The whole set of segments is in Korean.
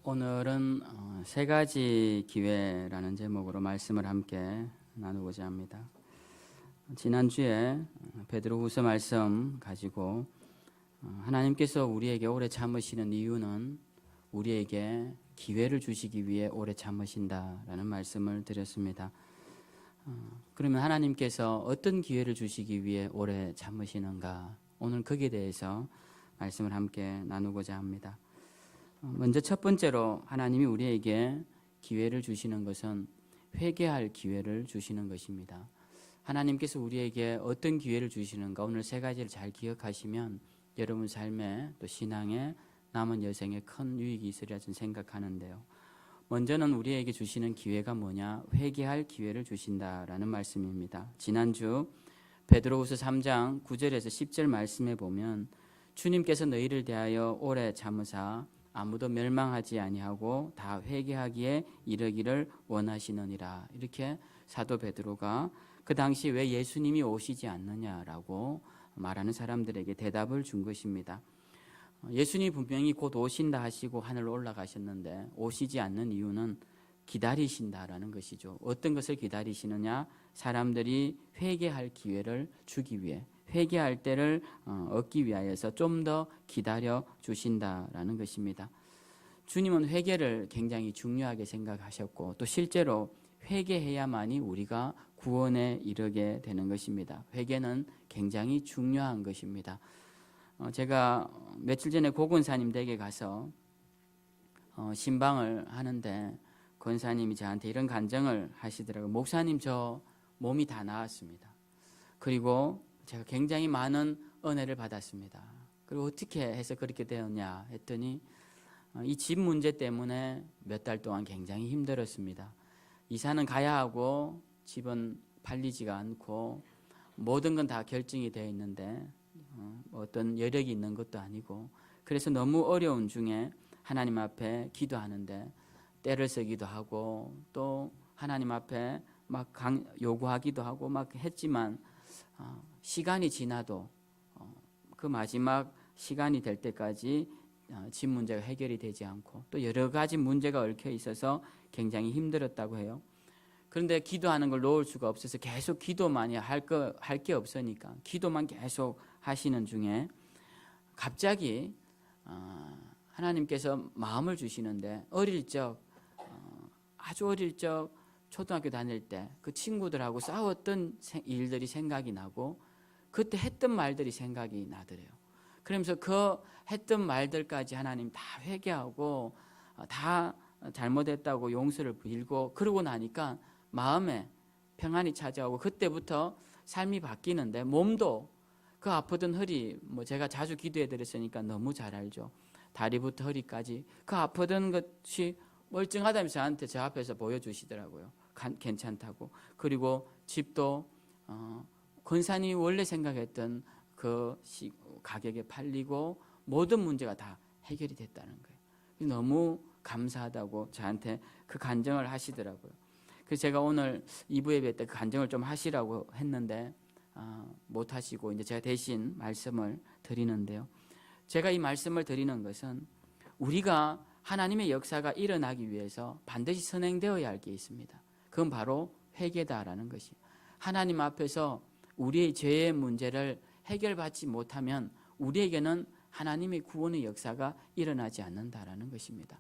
오늘은 세 가지 기회라는 제목으로 말씀을 함께 나누고자 합니다. 지난주에 베드로후서 말씀 가지고 하나님께서 우리에게 오래 참으시는 이유는 우리에게 기회를 주시기 위해 오래 참으신다라는 말씀을 드렸습니다. 그러면 하나님께서 어떤 기회를 주시기 위해 오래 참으시는가? 오늘 거기에 대해서 말씀을 함께 나누고자 합니다. 먼저 첫 번째로 하나님이 우리에게 기회를 주시는 것은 회개할 기회를 주시는 것입니다. 하나님께서 우리에게 어떤 기회를 주시는가, 오늘 세 가지를 잘 기억하시면 여러분 삶에 또 신앙에 남은 여생에 큰 유익이 있으리라 저는 생각하는데요. 먼저는 우리에게 주시는 기회가 뭐냐? 회개할 기회를 주신다라는 말씀입니다. 지난주 베드로후서 3장 9절에서 10절 말씀에 보면 주님께서 너희를 대하여 오래 참으사 아무도 멸망하지 아니하고 다 회개하기에 이르기를 원하시느니라. 이렇게 사도 베드로가 그 당시 왜 예수님이 오시지 않느냐라고 말하는 사람들에게 대답을 준 것입니다. 예수님이 분명히 곧 오신다 하시고 하늘로 올라가셨는데 오시지 않는 이유는 기다리신다라는 것이죠. 어떤 것을 기다리시느냐? 사람들이 회개할 기회를 주기 위해, 회개할 때를 얻기 위하여서 좀 더 기다려 주신다라는 것입니다. 주님은 회개를 굉장히 중요하게 생각하셨고 또 실제로 회개해야만이 우리가 구원에 이르게 되는 것입니다. 회개는 굉장히 중요한 것입니다. 제가 며칠 전에 고건사님 댁에 가서 신방을 하는데 권사님이 저한테 이런 간증을 하시더라고요. 목사님, 저 몸이 다 나았습니다. 그리고 제가 굉장히 많은 은혜를 받았습니다. 그리고 어떻게 해서 그렇게 되었냐 했더니 이 집 문제 때문에 몇 달 동안 굉장히 힘들었습니다. 이사는 가야 하고 집은 팔리지가 않고 모든 건 다 결정이 되어 있는데 어떤 여력이 있는 것도 아니고 그래서 너무 어려운 중에 하나님 앞에 기도하는데 때를 쓰기도 하고 또 하나님 앞에 막 요구하기도 하고 막 했지만 시간이 지나도 그 마지막 시간이 될 때까지 집 문제가 해결이 되지 않고 또 여러 가지 문제가 얽혀 있어서 굉장히 힘들었다고 해요. 그런데 기도하는 걸 놓을 수가 없어서 계속 기도만이 할 게 없으니까 기도만 계속 하시는 중에 갑자기 하나님께서 마음을 주시는데 어릴 적 아주 어릴 적 초등학교 다닐 때 그 친구들하고 싸웠던 일들이 생각이 나고 그때 했던 말들이 생각이 나더래요. 그러면서 그 했던 말들까지 하나님 다 회개하고 다 잘못했다고 용서를 빌고 그러고 나니까 마음에 평안이 찾아오고 그때부터 삶이 바뀌는데 몸도 그 아프던 허리 제가 자주 기도해 드렸으니까 너무 잘 알죠. 다리부터 허리까지 그 아프던 것이 멀쩡하다면서 저한테 저 앞에서 보여주시더라고요. 괜찮다고. 그리고 집도 권사님이 원래 생각했던 그 가격에 팔리고 모든 문제가 다 해결이 됐다는 거예요. 너무 감사하다고 저한테 그 간증을 하시더라고요. 그래서 제가 오늘 2부 예배 때 그 간증을 좀 하시라고 했는데 못 하시고 이제 제가 대신 말씀을 드리는데요. 제가 이 말씀을 드리는 것은 우리가 하나님의 역사가 일어나기 위해서 반드시 선행되어야 할 게 있습니다. 그건 바로 회개다라는 것이. 하나님 앞에서 우리의 죄의 문제를 해결받지 못하면 우리에게는 하나님의 구원의 역사가 일어나지 않는다라는 것입니다.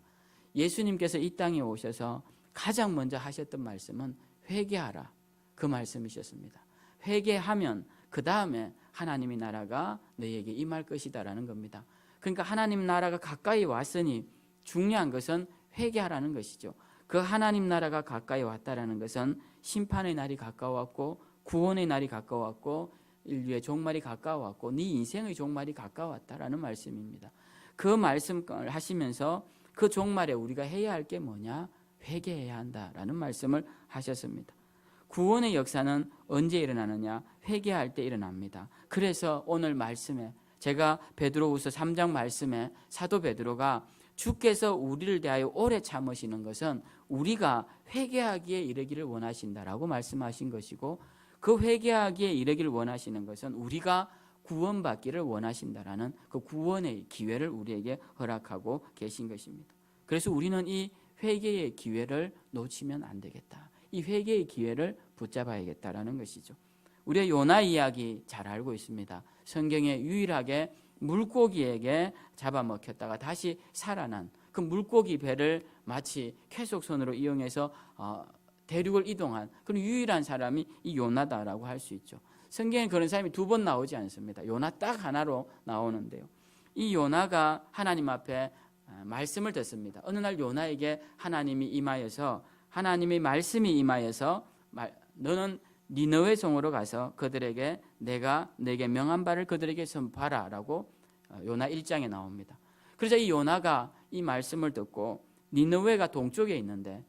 예수님께서 이 땅에 오셔서 가장 먼저 하셨던 말씀은 회개하라. 그 말씀이셨습니다. 회개하면 그 다음에 하나님의 나라가 너희에게 임할 것이다라는 겁니다. 그러니까 하나님 나라가 가까이 왔으니 중요한 것은 회개하라는 것이죠. 그 하나님 나라가 가까이 왔다라는 것은 심판의 날이 가까웠고 구원의 날이 가까웠고 인류의 종말이 가까웠고 네 인생의 종말이 가까웠다라는 말씀입니다. 그 말씀을 하시면서 그 종말에 우리가 해야 할 게 뭐냐? 회개해야 한다라는 말씀을 하셨습니다. 구원의 역사는 언제 일어나느냐? 회개할 때 일어납니다. 그래서 오늘 말씀에 제가 베드로후서 3장 말씀에 사도 베드로가 주께서 우리를 대하여 오래 참으시는 것은 우리가 회개하기에 이르기를 원하신다라고 말씀하신 것이고 그 회개하기에 이르기를 원하시는 것은 우리가 구원받기를 원하신다라는 그 구원의 기회를 우리에게 허락하고 계신 것입니다. 그래서 우리는 이 회개의 기회를 놓치면 안 되겠다. 이 회개의 기회를 붙잡아야겠다라는 것이죠. 우리가 요나 이야기 잘 알고 있습니다. 성경에 유일하게 물고기에게 잡아먹혔다가 다시 살아난 그 물고기 배를 마치 쾌속선으로 이용해서 대륙을 이동한 그런 유일한 사람이 이 요나다라고 할 수 있죠. 성경에 그런 사람이 두 번 나오지 않습니다. 요나 딱 하나로 나오는데요. 이 요나가 하나님 앞에 말씀을 듣습니다. 어느 날 요나에게 하나님이 임하여서 하나님의 말씀이 임하여서 너는 니느웨 성으로 가서 그들에게 내가 내게 명한 바를 그들에게 선포하라 라고 요나 1장에 나옵니다. 그러자 이 요나가 이 말씀을 듣고 니느웨가 동쪽에 있는데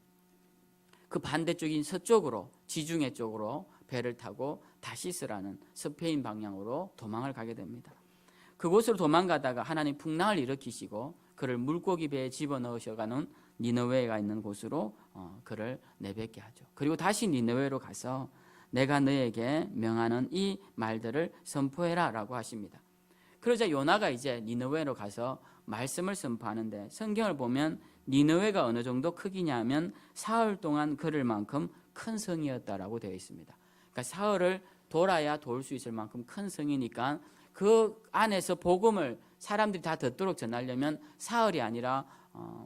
그 반대쪽인 서쪽으로 지중해 쪽으로 배를 타고 다시스라는 스페인 방향으로 도망을 가게 됩니다. 그곳으로 도망가다가 하나님 풍랑을 일으키시고 그를 물고기 배에 집어넣으셔가는 니느웨가 있는 곳으로 그를 내뱉게 하죠. 그리고 다시 니느웨로 가서 내가 너에게 명하는 이 말들을 선포해라 라고 하십니다. 그러자 요나가 이제 니느웨로 가서 말씀을 선포하는데 성경을 보면 니느웨가 어느 정도 크기냐 하면 사흘 동안 걸을 만큼 큰 성이었다라고 되어 있습니다. 그러니까 사흘을 돌아야 돌 수 있을 만큼 큰 성이니까 그 안에서 복음을 사람들이 다 듣도록 전하려면 사흘이 아니라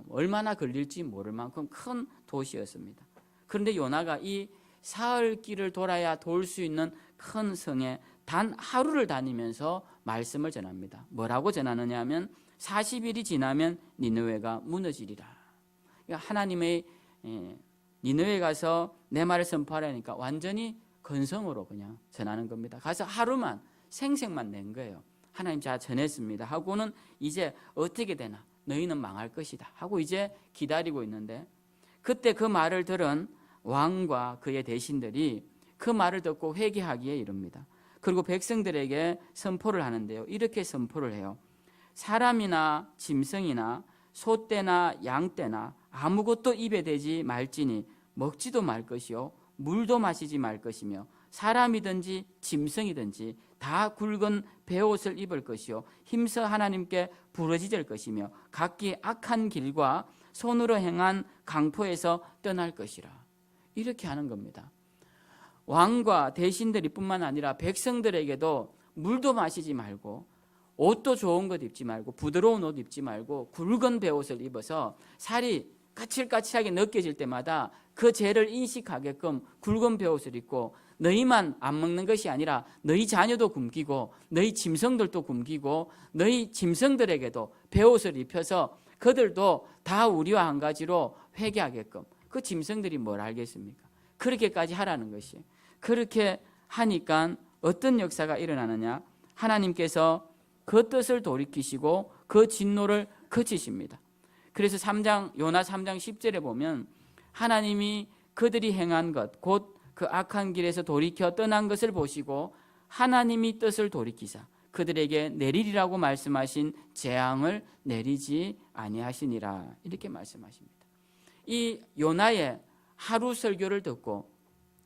얼마나 걸릴지 모를 만큼 큰 도시였습니다. 그런데 요나가 이 사흘 길을 돌아야 돌 수 있는 큰 성에 단 하루를 다니면서 말씀을 전합니다. 뭐라고 전하느냐 하면 40일이 지나면 니느웨가 무너지리라. 그러니까 하나님의 니느웨 가서 내 말을 선포하라니까 완전히 건성으로 그냥 전하는 겁니다. 가서 하루만 생색만 낸 거예요. 하나님 자 전했습니다 하고는 이제 어떻게 되나 너희는 망할 것이다 하고 이제 기다리고 있는데 그때 그 말을 들은 왕과 그의 대신들이 그 말을 듣고 회개하기에 이릅니다. 그리고 백성들에게 선포를 하는데요. 이렇게 선포를 해요. 사람이나 짐승이나 소떼나 양떼나 아무것도 입에 대지 말지니 먹지도 말 것이요 물도 마시지 말 것이며 사람이든지 짐승이든지 다 굵은 베옷을 입을 것이요 힘써 하나님께 부르짖을 것이며 각기 악한 길과 손으로 행한 강포에서 떠날 것이라. 이렇게 하는 겁니다. 왕과 대신들이 뿐만 아니라 백성들에게도 물도 마시지 말고 옷도 좋은 것 입지 말고 부드러운 옷 입지 말고 굵은 베옷을 입어서 살이 까칠까칠하게 느껴질 때마다 그 죄를 인식하게끔 굵은 베옷을 입고 너희만 안 먹는 것이 아니라 너희 자녀도 굶기고 너희 짐승들도 굶기고 너희 짐승들에게도 베옷을 입혀서 그들도 다 우리와 한 가지로 회개하게끔. 그 짐승들이 뭘 알겠습니까? 그렇게까지 하라는 것이. 그렇게 하니까 어떤 역사가 일어나느냐? 하나님께서 그 뜻을 돌이키시고 그 진노를 그치십니다. 그래서 요나 3장 10절에 보면 하나님이 그들이 행한 것, 곧 그 악한 길에서 돌이켜 떠난 것을 보시고 하나님이 뜻을 돌이키사 그들에게 내리리라고 말씀하신 재앙을 내리지 아니하시니라. 이렇게 말씀하십니다. 이 요나의 하루 설교를 듣고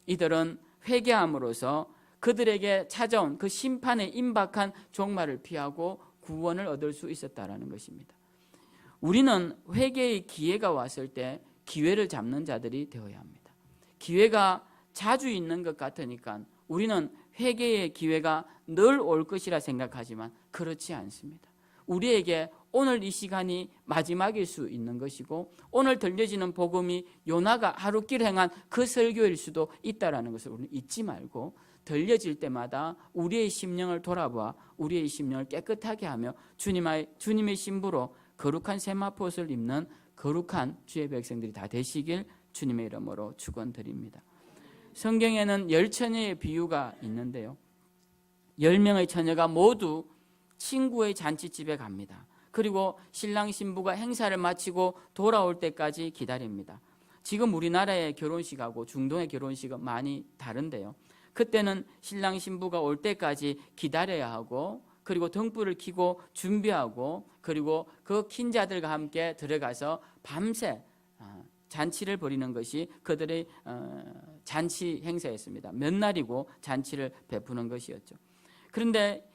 이들은 회개함으로써 그들에게 찾아온 그 심판의 임박한 종말을 피하고 구원을 얻을 수 있었다라는 것입니다. 우리는 회개의 기회가 왔을 때 기회를 잡는 자들이 되어야 합니다. 기회가 자주 있는 것 같으니까 우리는 회개의 기회가 늘 올 것이라 생각하지만 그렇지 않습니다. 우리에게 오늘 이 시간이 마지막일 수 있는 것이고 오늘 들려지는 복음이 요나가 하루길 행한 그 설교일 수도 있다는 것을 우리는 잊지 말고 들려질 때마다 우리의 심령을 돌아보아 우리의 심령을 깨끗하게 하며 주님의 신부로 거룩한 세마포옷을 입는 거룩한 주의 백성들이 다 되시길 주님의 이름으로 축원드립니다. 성경에는 10처녀의 비유가 있는데요. 10명의 처녀가 모두 친구의 잔치집에 갑니다. 그리고 신랑 신부가 행사를 마치고 돌아올 때까지 기다립니다. 지금 우리나라의 결혼식하고 중동의 결혼식은 많이 다른데요. 그때는 신랑 신부가 올 때까지 기다려야 하고 그리고 등불을 켜고 준비하고 그리고 그 킨 자들과 함께 들어가서 밤새 잔치를 벌이는 것이 그들의 잔치 행사였습니다. 몇 날이고 잔치를 베푸는 것이었죠. 그런데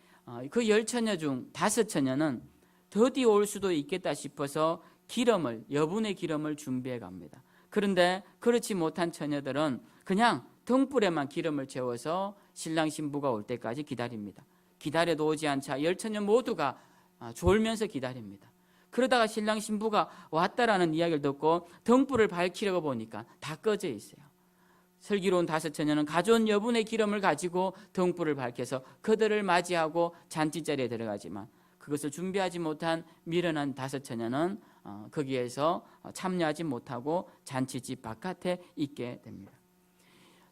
그 10처녀 중 5처녀는 더디 올 수도 있겠다 싶어서 기름을, 여분의 기름을 준비해 갑니다. 그런데 그렇지 못한 처녀들은 그냥 등불에만 기름을 채워서 신랑 신부가 올 때까지 기다립니다. 기다려도 오지 않자 열 처녀 모두가 졸면서 기다립니다. 그러다가 신랑 신부가 왔다라는 이야기를 듣고 등불을 밝히려고 보니까 다 꺼져 있어요. 슬기로운 다섯 처녀는 가져온 여분의 기름을 가지고 등불을 밝혀서 그들을 맞이하고 잔치자리에 들어가지만 그것을 준비하지 못한 미련한 다섯 처녀는 거기에서 참여하지 못하고 잔치집 바깥에 있게 됩니다.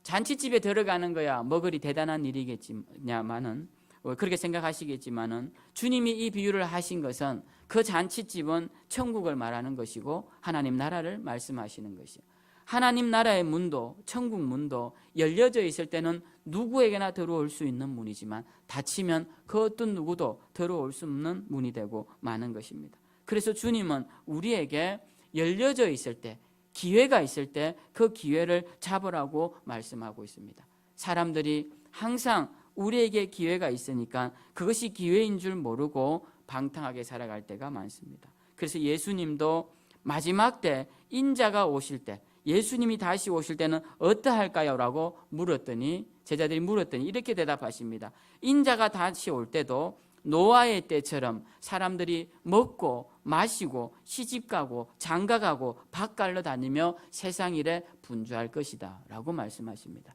잔치집에 들어가는 거야 뭐 그리 대단한 일이겠냐마는 그렇게 생각하시겠지만은 주님이 이 비유를 하신 것은 그 잔치집은 천국을 말하는 것이고 하나님 나라를 말씀하시는 것이에요. 하나님 나라의 문도, 천국 문도 열려져 있을 때는 누구에게나 들어올 수 있는 문이지만 닫히면 그 어떤 누구도 들어올 수 없는 문이 되고 마는 것입니다. 그래서 주님은 우리에게 열려져 있을 때, 기회가 있을 때 그 기회를 잡으라고 말씀하고 있습니다. 사람들이 항상 우리에게 기회가 있으니까 그것이 기회인 줄 모르고 방탕하게 살아갈 때가 많습니다. 그래서 예수님도 마지막 때 인자가 오실 때 예수님이 다시 오실 때는 어떠할까요? 라고 물었더니 제자들이 물었더니 이렇게 대답하십니다. 인자가 다시 올 때도 노아의 때처럼 사람들이 먹고 마시고 시집가고 장가가고 밭갈러 다니며 세상 일에 분주할 것이다 라고 말씀하십니다.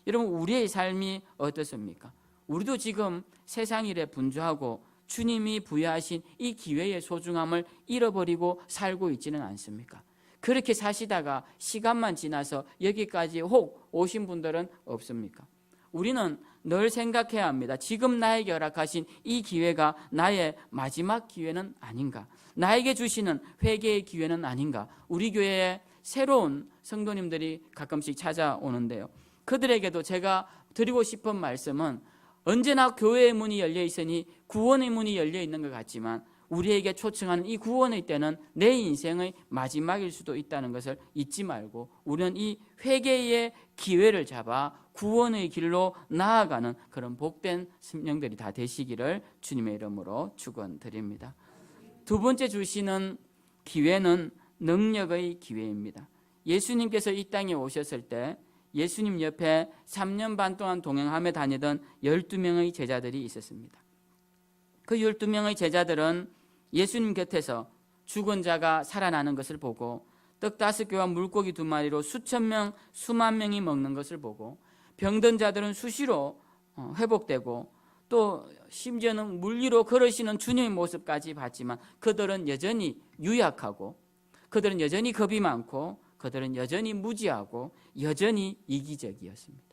여러분 우리의 삶이 어떻습니까? 우리도 지금 세상 일에 분주하고 주님이 부여하신 이 기회의 소중함을 잃어버리고 살고 있지는 않습니까? 그렇게 사시다가 시간만 지나서 여기까지 혹 오신 분들은 없습니까? 우리는 늘 생각해야 합니다. 지금 나에게 허락하신 이 기회가 나의 마지막 기회는 아닌가? 나에게 주시는 회개의 기회는 아닌가? 우리 교회에 새로운 성도님들이 가끔씩 찾아오는데요. 그들에게도 제가 드리고 싶은 말씀은 언제나 교회의 문이 열려 있으니 구원의 문이 열려 있는 것 같지만 우리에게 초청하는 이 구원의 때는 내 인생의 마지막일 수도 있다는 것을 잊지 말고 우리는 이 회개의 기회를 잡아 구원의 길로 나아가는 그런 복된 심령들이 다 되시기를 주님의 이름으로 축원드립니다. 두 번째 주시는 기회는 능력의 기회입니다. 예수님께서 이 땅에 오셨을 때 예수님 옆에 3년 반 동안 동행하며 다니던 12명의 제자들이 있었습니다. 그 12명의 제자들은 예수님 곁에서 죽은 자가 살아나는 것을 보고 떡 5개와 물고기 2마리로 수천 명, 수만 명이 먹는 것을 보고 병든 자들은 수시로 회복되고 또 심지어는 물 위로 걸으시는 주님의 모습까지 봤지만 그들은 여전히 유약하고 그들은 여전히 겁이 많고 그들은 여전히 무지하고 여전히 이기적이었습니다.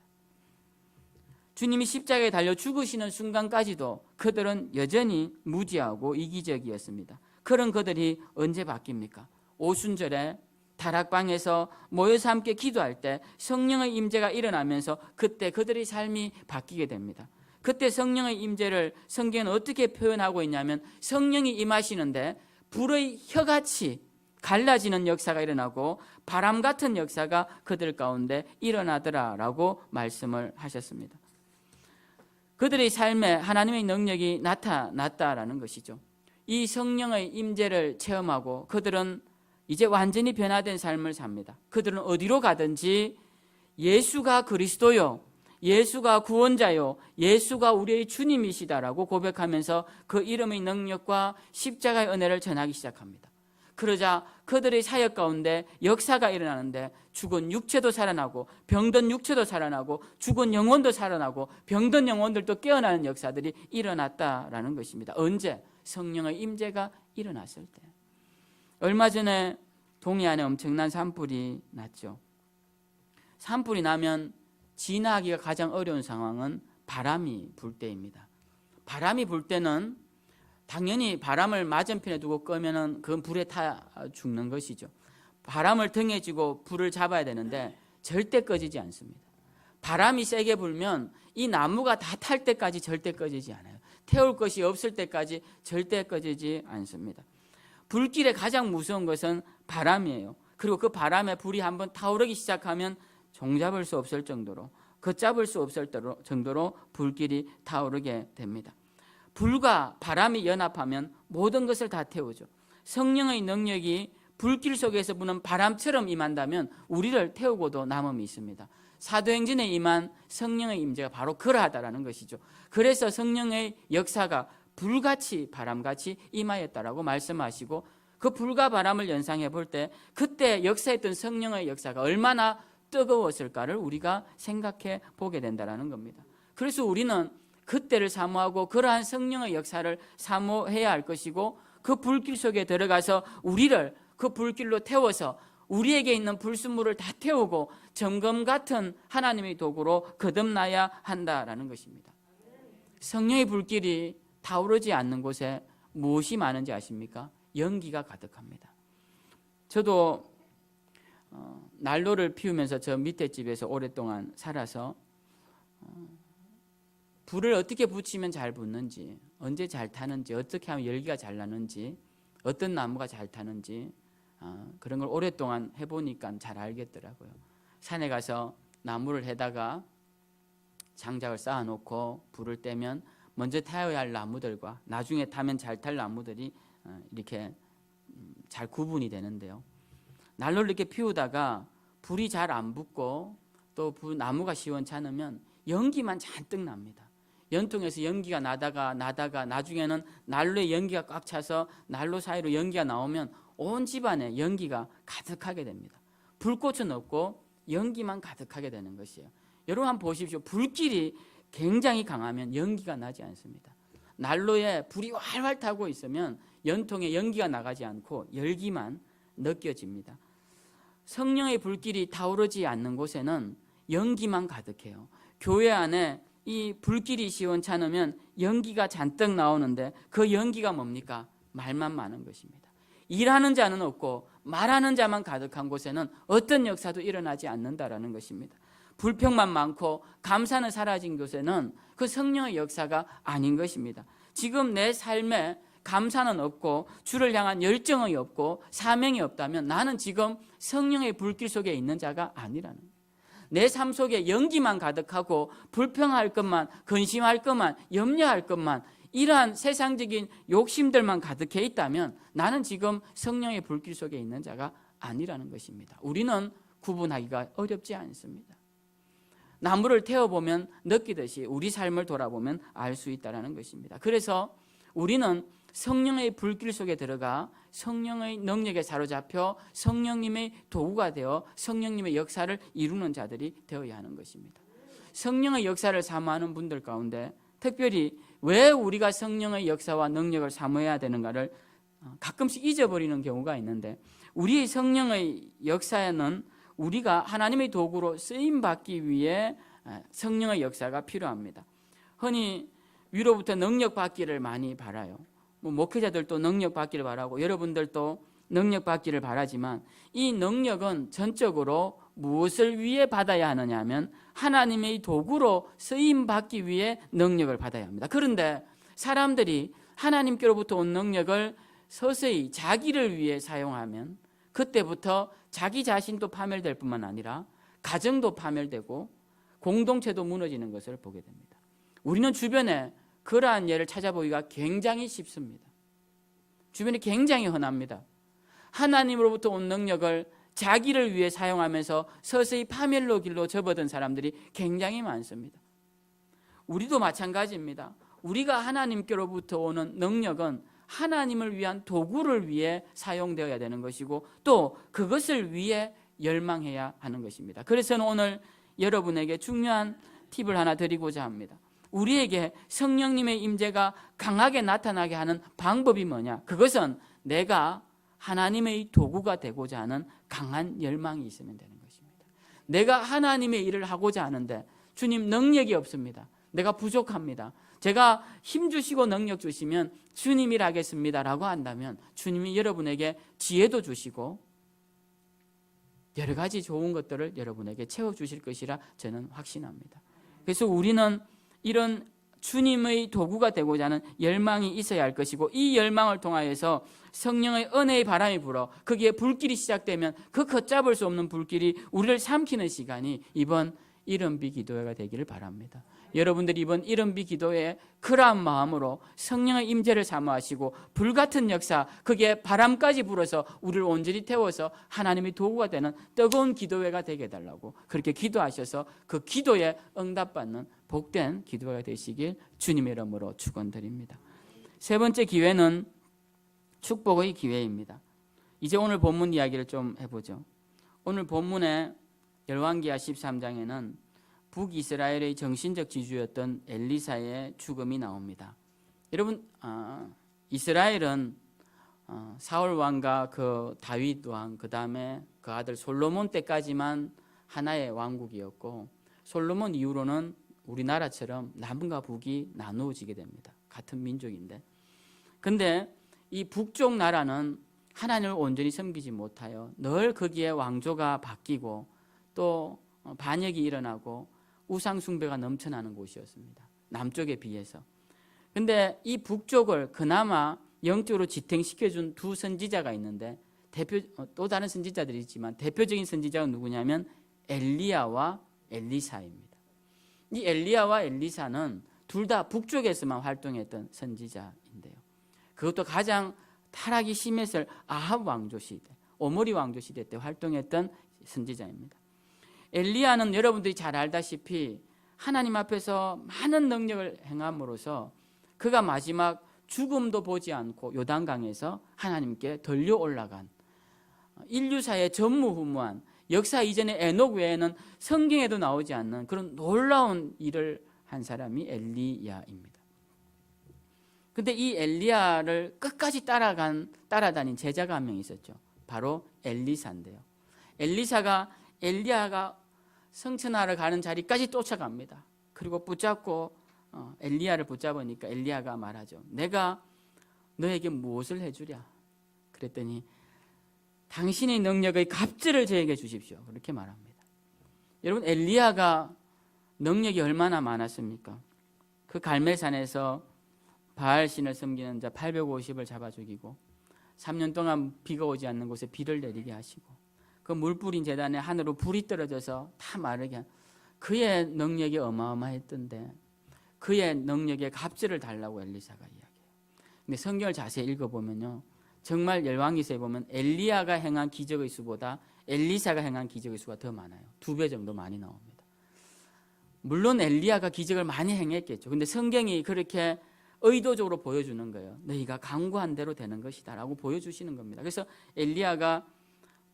주님이 십자가에 달려 죽으시는 순간까지도 그들은 여전히 무지하고 이기적이었습니다. 그런 그들이 언제 바뀝니까? 오순절에 다락방에서 모여서 함께 기도할 때 성령의 임재가 일어나면서 그때 그들의 삶이 바뀌게 됩니다. 그때 성령의 임재를 성경은 어떻게 표현하고 있냐면 성령이 임하시는데 불의 혀같이 갈라지는 역사가 일어나고 바람 같은 역사가 그들 가운데 일어나더라라고 말씀을 하셨습니다. 그들의 삶에 하나님의 능력이 나타났다라는 것이죠. 이 성령의 임재를 체험하고 그들은 이제 완전히 변화된 삶을 삽니다. 그들은 어디로 가든지 예수가 그리스도요, 예수가 구원자요, 예수가 우리의 주님이시다라고 고백하면서 그 이름의 능력과 십자가의 은혜를 전하기 시작합니다. 그러자 그들의 사역 가운데 역사가 일어나는데 죽은 육체도 살아나고 병든 육체도 살아나고 죽은 영혼도 살아나고 병든 영혼들도 깨어나는 역사들이 일어났다라는 것입니다. 언제? 성령의 임재가 일어났을 때. 얼마 전에 동해안에 엄청난 산불이 났죠. 산불이 나면 진화하기가 가장 어려운 상황은 바람이 불 때입니다. 바람이 불 때는 당연히 바람을 맞은편에 두고 끄면은 그건 불에 타 죽는 것이죠. 바람을 등에 쥐고 불을 잡아야 되는데 절대 꺼지지 않습니다. 바람이 세게 불면 이 나무가 다 탈 때까지 절대 꺼지지 않아요. 태울 것이 없을 때까지 절대 꺼지지 않습니다. 불길의 가장 무서운 것은 바람이에요. 그리고 그 바람에 불이 한번 타오르기 시작하면 종잡을 수 없을 정도로, 걷잡을 수 없을 정도로 불길이 타오르게 됩니다. 불과 바람이 연합하면 모든 것을 다 태우죠. 성령의 능력이 불길 속에서 부는 바람처럼 임한다면 우리를 태우고도 남음이 있습니다. 사도행전에 임한 성령의 임재가 바로 그러하다라는 것이죠. 그래서 성령의 역사가 불같이 바람같이 임하였다라고 말씀하시고, 그 불과 바람을 연상해 볼 때 그때 역사했던 성령의 역사가 얼마나 뜨거웠을까를 우리가 생각해 보게 된다는 겁니다. 그래서 우리는 그때를 사모하고 그러한 성령의 역사를 사모해야 할 것이고, 그 불길 속에 들어가서 우리를 그 불길로 태워서 우리에게 있는 불순물을 다 태우고 점검 같은 하나님의 도구로 거듭나야 한다라는 것입니다. 성령의 불길이 타오르지 않는 곳에 무엇이 많은지 아십니까? 연기가 가득합니다. 저도 난로를 피우면서 저 밑에 집에서 오랫동안 살아서 불을 어떻게 붙이면 잘 붙는지, 언제 잘 타는지, 어떻게 하면 열기가 잘 나는지, 어떤 나무가 잘 타는지 그런 걸 오랫동안 해보니까 잘 알겠더라고요. 산에 가서 나무를 해다가 장작을 쌓아놓고 불을 떼면 먼저 타야 할 나무들과 나중에 타면 잘 탈 나무들이 이렇게 잘 구분이 되는데요. 난로를 이렇게 피우다가 불이 잘 안 붙고 또 나무가 시원찮으면 연기만 잔뜩 납니다. 연통에서 연기가 나다가 나중에는 난로에 연기가 꽉 차서 난로 사이로 연기가 나오면 온 집안에 연기가 가득하게 됩니다. 불꽃은 없고 연기만 가득하게 되는 것이에요. 여러분 한번 보십시오. 불길이 굉장히 강하면 연기가 나지 않습니다. 난로에 불이 활활 타고 있으면 연통에 연기가 나가지 않고 열기만 느껴집니다. 성령의 불길이 타오르지 않는 곳에는 연기만 가득해요. 교회 안에 이 불길이 시원찮으면 연기가 잔뜩 나오는데 그 연기가 뭡니까? 말만 많은 것입니다. 일하는 자는 없고 말하는 자만 가득한 곳에는 어떤 역사도 일어나지 않는다라는 것입니다. 불평만 많고 감사는 사라진 곳에는 그 성령의 역사가 아닌 것입니다. 지금 내 삶에 감사는 없고 주를 향한 열정이 없고 사명이 없다면 나는 지금 성령의 불길 속에 있는 자가 아니라는 거예요. 내 삶 속에 연기만 가득하고 불평할 것만, 근심할 것만, 염려할 것만, 이러한 세상적인 욕심들만 가득해 있다면 나는 지금 성령의 불길 속에 있는 자가 아니라는 것입니다. 우리는 구분하기가 어렵지 않습니다. 나무를 태워보면 느끼듯이 우리 삶을 돌아보면 알 수 있다는 것입니다. 그래서 우리는 성령의 불길 속에 들어가 성령의 능력에 사로잡혀 성령님의 도구가 되어 성령님의 역사를 이루는 자들이 되어야 하는 것입니다. 성령의 역사를 사모하는 분들 가운데 특별히 왜 우리가 성령의 역사와 능력을 사모해야 되는가를 가끔씩 잊어버리는 경우가 있는데, 우리의 성령의 역사에는 우리가 하나님의 도구로 쓰임받기 위해 성령의 역사가 필요합니다. 흔히 위로부터 능력 받기를 많이 바라요. 목회자들도 능력 받기를 바라고 여러분들도 능력 받기를 바라지만 이 능력은 전적으로 무엇을 위해 받아야 하느냐 하면 하나님의 도구로 쓰임받기 위해 능력을 받아야 합니다. 그런데 사람들이 하나님께로부터 온 능력을 서서히 자기를 위해 사용하면 그때부터 자기 자신도 파멸될 뿐만 아니라 가정도 파멸되고 공동체도 무너지는 것을 보게 됩니다. 우리는 주변에 그러한 예를 찾아보기가 굉장히 쉽습니다. 주변에 굉장히 흔합니다. 하나님으로부터 온 능력을 자기를 위해 사용하면서 서서히 파멸로 길로 접어든 사람들이 굉장히 많습니다. 우리도 마찬가지입니다. 우리가 하나님께로부터 오는 능력은 하나님을 위한 도구를 위해 사용되어야 되는 것이고 또 그것을 위해 열망해야 하는 것입니다. 그래서 저는 오늘 여러분에게 중요한 팁을 하나 드리고자 합니다. 우리에게 성령님의 임재가 강하게 나타나게 하는 방법이 뭐냐? 그것은 내가 하나님의 도구가 되고자 하는 강한 열망이 있으면 되는 것입니다. 내가 하나님의 일을 하고자 하는데 주님 능력이 없습니다. 내가 부족합니다. 제가 힘 주시고 능력 주시면 주님 일 하겠습니다 라고 한다면 주님이 여러분에게 지혜도 주시고 여러 가지 좋은 것들을 여러분에게 채워주실 것이라 저는 확신합니다. 그래서 우리는 이런 주님의 도구가 되고자 하는 열망이 있어야 할 것이고 이 열망을 통하여서 성령의 은혜의 바람이 불어 거기에 불길이 시작되면 그 걷잡을 수 없는 불길이 우리를 삼키는 시간이 이번 이른비 기도회가 되기를 바랍니다. 여러분들이 이번 이른비 기도회에 그러한 마음으로 성령의 임재를 사모하시고 불같은 역사, 그게 바람까지 불어서 우리를 온전히 태워서 하나님의 도구가 되는 뜨거운 기도회가 되게 해달라고 그렇게 기도하셔서 그 기도에 응답받는 복된 기도회가 되시길 주님의 이름으로 축원드립니다. 세 번째 기회는 축복의 기회입니다. 이제 오늘 본문 이야기를 좀 해보죠. 오늘 본문에 열왕기하 13장에는 북이스라엘의 정신적 지주였던 엘리사의 죽음이 나옵니다. 여러분, 이스라엘은 사울 왕과 그 다윗 왕, 그 다음에 그 아들 솔로몬 때까지만 하나의 왕국이었고, 솔로몬 이후로는 우리나라처럼 남과 북이 나누어지게 됩니다. 같은 민족인데. 근데 이 북쪽 나라는 하나님을 온전히 섬기지 못하여 늘 거기에 왕조가 바뀌고 또 반역이 일어나고 우상 숭배가 넘쳐나는 곳이었습니다. 남쪽에 비해서. 근데 이 북쪽을 그나마 영적으로 지탱시켜준 두 선지자가 있는데 또 다른 선지자들이 있지만 대표적인 선지자가 누구냐면 엘리야와 엘리사입니다. 이 엘리야와 엘리사는 둘 다 북쪽에서만 활동했던 선지자인데요. 그것도 가장 타락이 심했을 아합 왕조 시대, 오므리 왕조 시대 때 활동했던 선지자입니다. 엘리야는 여러분들이 잘 알다시피 하나님 앞에서 많은 능력을 행함으로써 그가 마지막 죽음도 보지 않고 요단강에서 하나님께 들려 올라간 인류사의 전무후무한 역사 이전의 에녹 외에는 성경에도 나오지 않는 그런 놀라운 일을 한 사람이 엘리야입니다. 근데 이 엘리야를 끝까지 따라다닌 제자가 한 명 있었죠. 바로 엘리사인데요. 엘리야가 성천하러 가는 자리까지 쫓아갑니다. 그리고 붙잡고 엘리야를 붙잡으니까 엘리야가 말하죠. 내가 너에게 무엇을 해주랴? 그랬더니 당신의 능력의 갑절을 저에게 주십시오. 그렇게 말합니다. 여러분, 엘리야가 능력이 얼마나 많았습니까? 그 갈멜산에서 바알신을 섬기는 자 850을 잡아 죽이고 3년 동안 비가 오지 않는 곳에 비를 내리게 하시고 그 물 뿌린 제단에 하늘로 불이 떨어져서 다 마르게 한 그의 능력이 어마어마했던데 그의 능력의 갑절을 달라고 엘리사가 이야기해요. 근데 성경을 자세히 읽어보면요, 정말 열왕기서에 보면 엘리야가 행한 기적의 수보다 엘리사가 행한 기적의 수가 더 많아요. 2배 정도 많이 나옵니다. 물론 엘리야가 기적을 많이 행했겠죠. 근데 성경이 그렇게 의도적으로 보여주는 거예요. 너희가 강구한 대로 되는 것이다 라고 보여주시는 겁니다. 그래서 엘리야가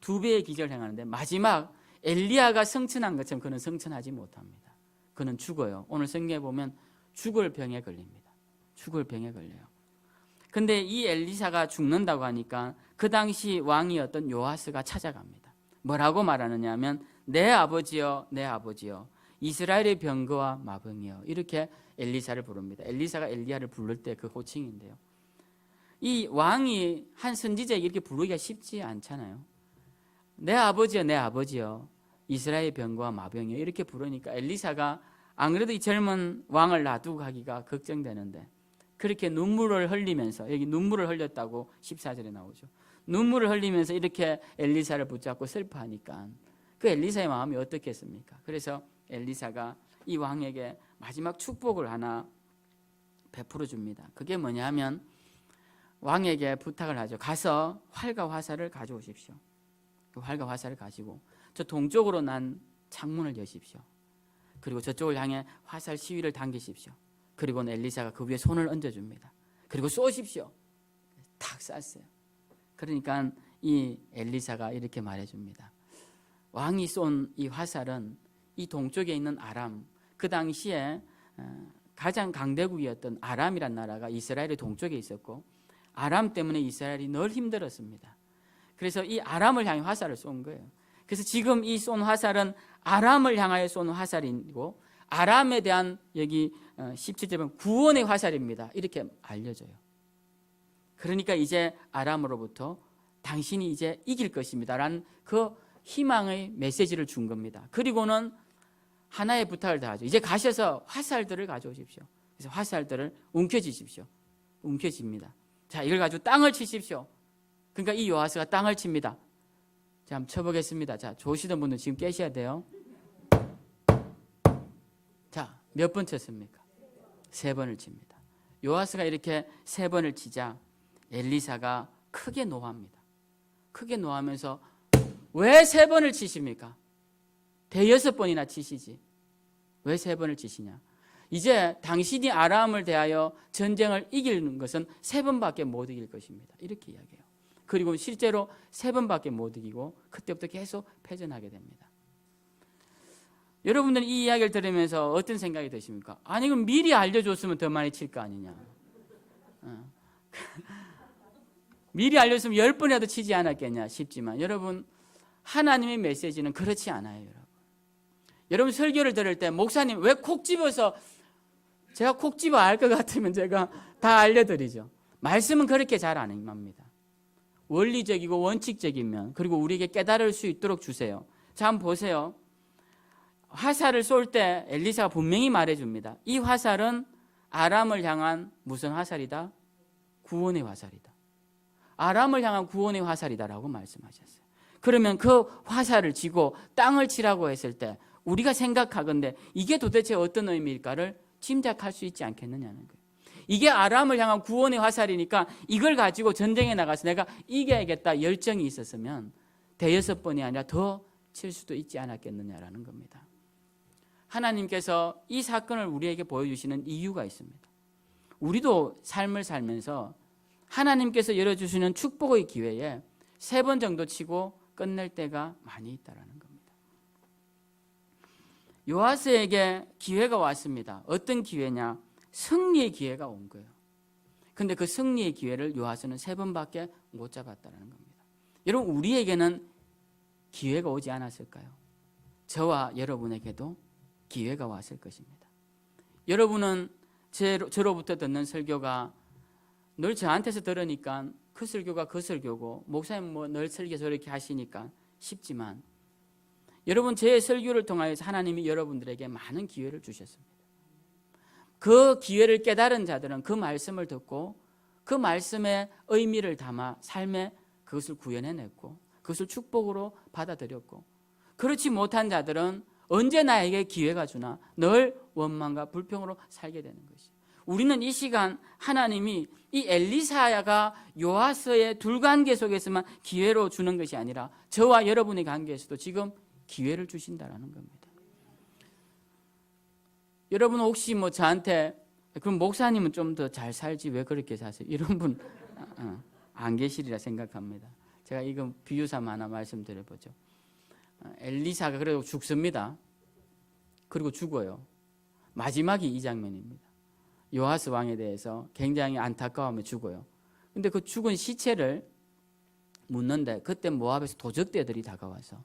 2배의 기적을 행하는데 마지막 엘리야가 성천한 것처럼 그는 성천하지 못합니다. 그는 죽어요. 오늘 성경에 보면 죽을 병에 걸립니다. 죽을 병에 걸려요. 근데 이 엘리사가 죽는다고 하니까 그 당시 왕이었던 요아스가 찾아갑니다. 뭐라고 말하느냐 하면 내 아버지여 내 아버지여 이스라엘의 병거와 마병이여 이렇게 엘리사를 부릅니다. 엘리사가 엘리야를 부를 때 그 호칭인데요. 이 왕이 한 선지자에게 이렇게 부르기가 쉽지 않잖아요. 내 아버지여 내 아버지여 이스라엘 병거와 마병이여 이렇게 부르니까 엘리사가 안 그래도 이 젊은 왕을 놔두고 가기가 걱정되는데 그렇게 눈물을 흘리면서, 여기 눈물을 흘렸다고 14절에 나오죠. 눈물을 흘리면서 이렇게 엘리사를 붙잡고 슬퍼하니까 그 엘리사의 마음이 어떻겠습니까? 그래서 엘리사가 이 왕에게 마지막 축복을 하나 베풀어 줍니다. 그게 뭐냐 하면 왕에게 부탁을 하죠. 가서 활과 화살을 가져오십시오. 그 활과 화살을 가지고 저 동쪽으로 난 창문을 여십시오. 그리고 저쪽을 향해 화살 시위를 당기십시오. 그리고는 엘리사가 그 위에 손을 얹어줍니다. 그리고 쏘십시오. 탁 쐈어요. 그러니까 이 엘리사가 이렇게 말해줍니다. 왕이 쏜 이 화살은 이 동쪽에 있는 아람, 그 당시에 가장 강대국이었던 아람이란 나라가 이스라엘의 동쪽에 있었고 아람 때문에 이스라엘이 늘 힘들었습니다. 그래서 이 아람을 향해 화살을 쏜 거예요. 그래서 지금 이 쏜 화살은 아람을 향하여 쏜 화살이고 아람에 대한 여기 17절은 구원의 화살입니다. 이렇게 알려져요. 그러니까 이제 아람으로부터 당신이 이제 이길 것입니다 라는 그 희망의 메시지를 준 겁니다. 그리고는 하나의 부탁을 다 하죠. 이제 가셔서 화살들을 가져오십시오. 그래서 화살들을 움켜쥐십시오. 움켜집니다. 자, 이걸 가지고 땅을 치십시오. 그러니까 이 요아스가 땅을 칩니다. 자, 한번 쳐보겠습니다. 자, 좋으시던 분들 지금 깨셔야 돼요. 자, 몇 번 쳤습니까? 3번을 칩니다. 요아스가 이렇게 3번을 치자 엘리사가 크게 노합니다. 크게 노하면서 왜 3번을 치십니까? 대여섯 번이나 치시지. 왜 3번을 치시냐? 이제 당신이 아람을 대하여 전쟁을 이기는 것은 3번밖에 못 이길 것입니다. 이렇게 이야기해요. 그리고 실제로 3번밖에 못 이기고 그때부터 계속 패전하게 됩니다. 여러분들은 이 이야기를 들으면서 어떤 생각이 드십니까? 아니 그럼 미리 알려줬으면 더 많이 칠 거 아니냐. 미리 알려줬으면 10번이라도 치지 않았겠냐 싶지만 여러분 하나님의 메시지는 그렇지 않아요. 여러분. 여러분 설교를 들을 때 목사님 왜 콕 집어서 제가 콕 집어 알 것 같으면 제가 다 알려드리죠. 말씀은 그렇게 잘 안 임합니다. 원리적이고 원칙적이면 그리고 우리에게 깨달을 수 있도록 주세요. 자 한번 보세요. 화살을 쏠 때 엘리사가 분명히 말해줍니다. 이 화살은 아람을 향한 무슨 화살이다? 구원의 화살이다. 아람을 향한 구원의 화살이다라고 말씀하셨어요. 그러면 그 화살을 쥐고 땅을 치라고 했을 때 우리가 생각하건대 이게 도대체 어떤 의미일까를 짐작할 수 있지 않겠느냐는 거예요. 이게 아람을 향한 구원의 화살이니까 이걸 가지고 전쟁에 나가서 내가 이겨야겠다 열정이 있었으면 대여섯 번이 아니라 더 칠 수도 있지 않았겠느냐라는 겁니다. 하나님께서 이 사건을 우리에게 보여주시는 이유가 있습니다. 우리도 삶을 살면서 하나님께서 열어주시는 축복의 기회에 3번 정도 치고 끝낼 때가 많이 있다는 겁니다. 요아스에게 기회가 왔습니다. 어떤 기회냐? 승리의 기회가 온 거예요. 그런데 그 승리의 기회를 요아스는 3번밖에 못 잡았다는 겁니다. 여러분 우리에게는 기회가 오지 않았을까요? 저와 여러분에게도 기회가 왔을 것입니다. 여러분은 저로부터 듣는 설교가 늘 저한테서 들으니까 그 설교가 그 설교고 목사님 뭐 늘 설교 저렇게 하시니까 쉽지만 여러분 제 설교를 통하여서 하나님이 여러분들에게 많은 기회를 주셨습니다. 그 기회를 깨달은 자들은 그 말씀을 듣고 그 말씀의 의미를 담아 삶에 그것을 구현해냈고 그것을 축복으로 받아들였고 그렇지 못한 자들은 언제 나에게 기회가 주나 늘 원망과 불평으로 살게 되는 것이죠. 우리는 이 시간 하나님이 이 엘리사야가 요아스의 둘관계 속에서만 기회로 주는 것이 아니라 저와 여러분의 관계에서도 지금 기회를 주신다는 겁니다. 여러분 혹시 뭐 저한테 그럼 목사님은 좀 더 잘 살지 왜 그렇게 사세요? 이런 분 안 계시리라 생각합니다. 제가 이건 비유삼아 하나 말씀드려보죠. 엘리사가 그래도 죽습니다. 그리고 죽어요. 마지막이 이 장면입니다. 요아스 왕에 대해서 굉장히 안타까워하며 죽어요. 근데 그 죽은 시체를 묻는데 그때 모압에서 도적대들이 다가와서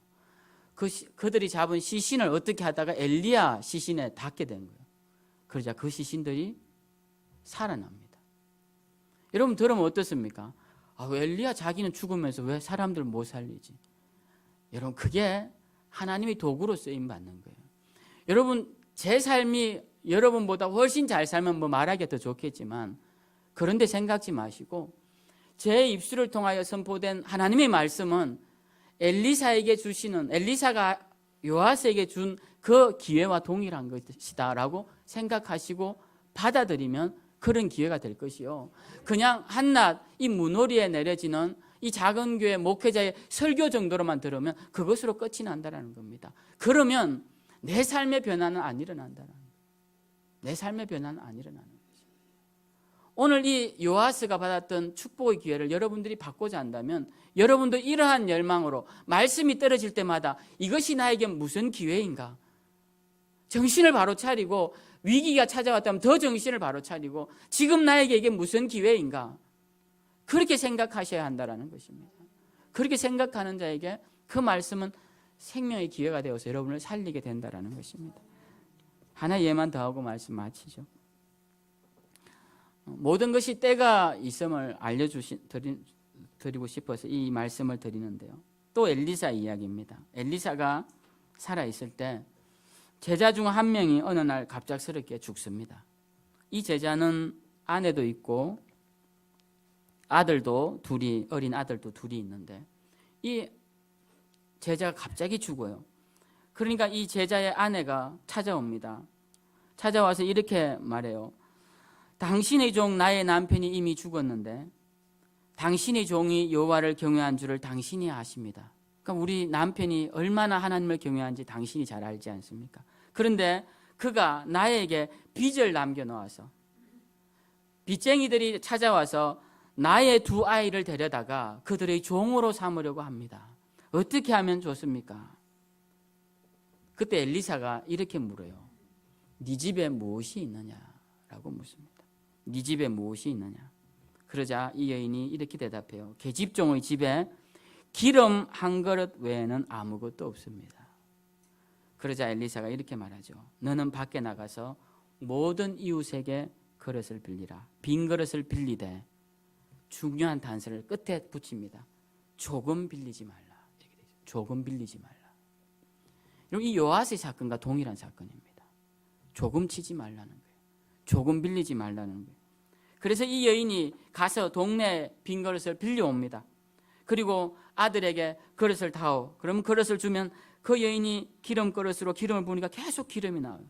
그들이 잡은 시신을 어떻게 하다가 엘리야 시신에 닿게 된 거예요. 그러자 그 시신들이 살아납니다. 여러분 들으면 어떻습니까? 엘리야 자기는 죽으면서 왜 사람들 못 살리지? 여러분 그게 하나님의 도구로 쓰임 받는 거예요. 여러분 제 삶이 여러분보다 훨씬 잘 살면 뭐 말하기가 더 좋겠지만 그런데 생각지 마시고 제 입술을 통하여 선포된 하나님의 말씀은 엘리사에게 주시는 엘리사가 요아스에게 준 그 기회와 동일한 것이다라고 생각하시고 받아들이면 그런 기회가 될 것이요. 그냥 한낱 이 문호리에 내려지는 이 작은 교회 목회자의 설교 정도로만 들으면 그것으로 끝이 난다는 겁니다. 그러면 내 삶의 변화는 안 일어난다는 거예요. 내 삶의 변화는 안 일어나는 거죠. 오늘 이 요아스가 받았던 축복의 기회를 여러분들이 받고자 한다면 여러분도 이러한 열망으로 말씀이 떨어질 때마다 이것이 나에게 무슨 기회인가? 정신을 바로 차리고 위기가 찾아왔다면 더 정신을 바로 차리고 지금 나에게 이게 무슨 기회인가? 그렇게 생각하셔야 한다는 것입니다. 그렇게 생각하는 자에게 그 말씀은 생명의 기회가 되어서 여러분을 살리게 된다는 것입니다. 하나 예만 더하고 말씀 마치죠. 모든 것이 때가 있음을 드리고 싶어서 이 말씀을 드리는데요. 또 엘리사 이야기입니다. 엘리사가 살아있을 때 제자 중 한 명이 어느 날 갑작스럽게 죽습니다. 이 제자는 아내도 있고 아들도 둘이 어린 아들도 둘이 있는데 이 제자가 갑자기 죽어요. 그러니까 이 제자의 아내가 찾아옵니다. 찾아와서 이렇게 말해요. 당신의 종 나의 남편이 이미 죽었는데 당신의 종이 여호와를 경외한 줄을 당신이 아십니다. 그러니까 우리 남편이 얼마나 하나님을 경외한지 당신이 잘 알지 않습니까? 그런데 그가 나에게 빚을 남겨놓아서 빚쟁이들이 찾아와서 나의 두 아이를 데려다가 그들의 종으로 삼으려고 합니다. 어떻게 하면 좋습니까? 그때 엘리사가 이렇게 물어요. 네 집에 무엇이 있느냐라고 묻습니다. 네 집에 무엇이 있느냐? 그러자 이 여인이 이렇게 대답해요. 계집종의 집에 기름 한 그릇 외에는 아무것도 없습니다. 그러자 엘리사가 이렇게 말하죠. 너는 밖에 나가서 모든 이웃에게 그릇을 빌리라. 빈 그릇을 빌리되 중요한 단서를 끝에 붙입니다. 조금 빌리지 말라. 이렇게 되죠. 조금 빌리지 말라. 여러분, 이 요아스의 사건과 동일한 사건입니다. 조금 치지 말라는 거예요. 조금 빌리지 말라는 거예요. 그래서 이 여인이 가서 동네 빈 그릇을 빌려옵니다. 그리고 아들에게 그릇을 다오. 그러면 그릇을 주면 그 여인이 기름 그릇으로 기름을 부으니까 계속 기름이 나와요.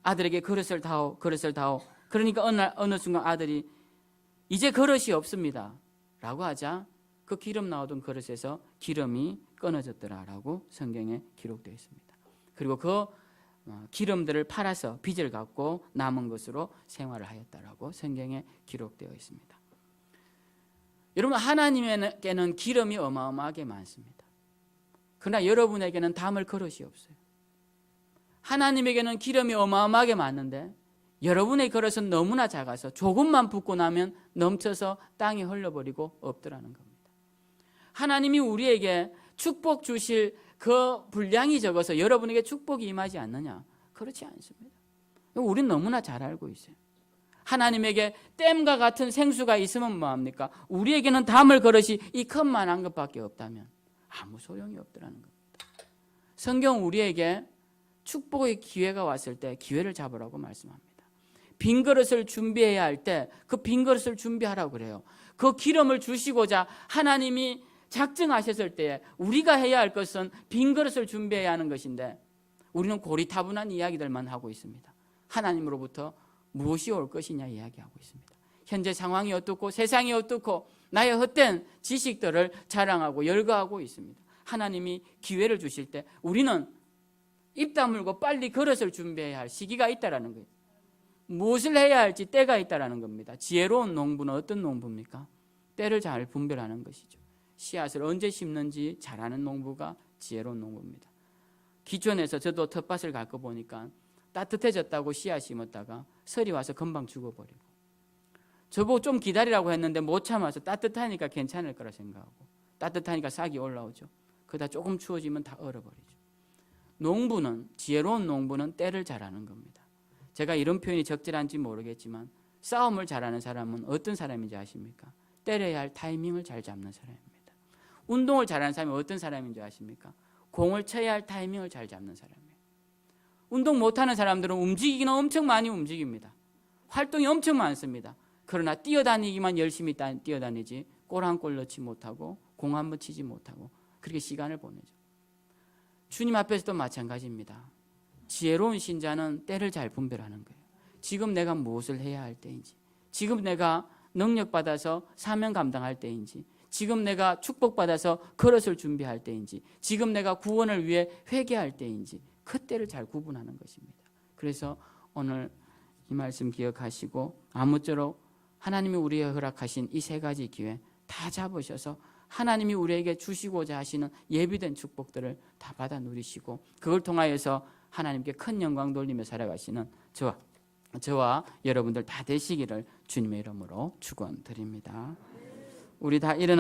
아들에게 그릇을 다오, 그릇을 다오. 그러니까 어느 순간 아들이 이제 그릇이 없습니다 라고 하자 그 기름 나오던 그릇에서 기름이 끊어졌더라라고 성경에 기록되어 있습니다. 그리고 그 기름들을 팔아서 빚을 갚고 남은 것으로 생활을 하였다라고 성경에 기록되어 있습니다. 여러분, 하나님에게는 기름이 어마어마하게 많습니다. 그러나 여러분에게는 담을 그릇이 없어요. 하나님에게는 기름이 어마어마하게 많은데 여러분의 그릇은 너무나 작아서 조금만 붓고 나면 넘쳐서 땅에 흘러버리고 없더라는 겁니다. 하나님이 우리에게 축복 주실 그 분량이 적어서 여러분에게 축복이 임하지 않느냐? 그렇지 않습니다. 우린 너무나 잘 알고 있어요. 하나님에게 댐과 같은 생수가 있으면 뭐합니까? 우리에게는 담을 그릇이 이 컵만한 것밖에 없다면 아무 소용이 없더라는 겁니다. 성경 우리에게 축복의 기회가 왔을 때 기회를 잡으라고 말씀합니다. 빈 그릇을 준비해야 할 때 그 빈 그릇을 준비하라고 그래요. 그 기름을 주시고자 하나님이 작정하셨을 때에 우리가 해야 할 것은 빈 그릇을 준비해야 하는 것인데 우리는 고리타분한 이야기들만 하고 있습니다. 하나님으로부터 무엇이 올 것이냐 이야기하고 있습니다. 현재 상황이 어떻고 세상이 어떻고 나의 헛된 지식들을 자랑하고 열거하고 있습니다. 하나님이 기회를 주실 때 우리는 입 다물고 빨리 그릇을 준비해야 할 시기가 있다라는 거예요. 무엇을 해야 할지 때가 있다라는 겁니다. 지혜로운 농부는 어떤 농부입니까? 때를 잘 분별하는 것이죠. 씨앗을 언제 심는지 잘 아는 농부가 지혜로운 농부입니다. 기촌에서 저도 텃밭을 갈거 보니까 따뜻해졌다고 씨앗 심었다가 설이 와서 금방 죽어버리고 저보고 좀 기다리라고 했는데 못 참아서 따뜻하니까 괜찮을 거라 생각하고 따뜻하니까 싹이 올라오죠. 그러다 조금 추워지면 다 얼어버리죠. 농부는, 지혜로운 농부는 때를 잘 아는 겁니다. 제가 이런 표현이 적절한지 모르겠지만 싸움을 잘하는 사람은 어떤 사람인지 아십니까? 때려야 할 타이밍을 잘 잡는 사람입니다. 운동을 잘하는 사람이 어떤 사람인지 아십니까? 공을 쳐야 할 타이밍을 잘 잡는 사람이에요. 운동 못하는 사람들은 움직이기는 엄청 많이 움직입니다. 활동이 엄청 많습니다. 그러나 뛰어다니기만 열심히 뛰어다니지 골 한 골 넣지 못하고 공 한 번 치지 못하고 그렇게 시간을 보내죠. 주님 앞에서도 마찬가지입니다. 지혜로운 신자는 때를 잘 분별하는 거예요. 지금 내가 무엇을 해야 할 때인지, 지금 내가 능력받아서 사명 감당할 때인지, 지금 내가 축복받아서 그릇을 준비할 때인지, 지금 내가 구원을 위해 회개할 때인지 그 때를 잘 구분하는 것입니다. 그래서 오늘 이 말씀 기억하시고 아무쪼록 하나님이 우리에게 허락하신 이 세 가지 기회 다 잡으셔서 하나님이 우리에게 주시고자 하시는 예비된 축복들을 다 받아 누리시고 그걸 통하여서 하나님께 큰 영광 돌리며 살아가시는 저와 여러분들 다 되시기를 주님의 이름으로 축원드립니다. 우리 다 일어나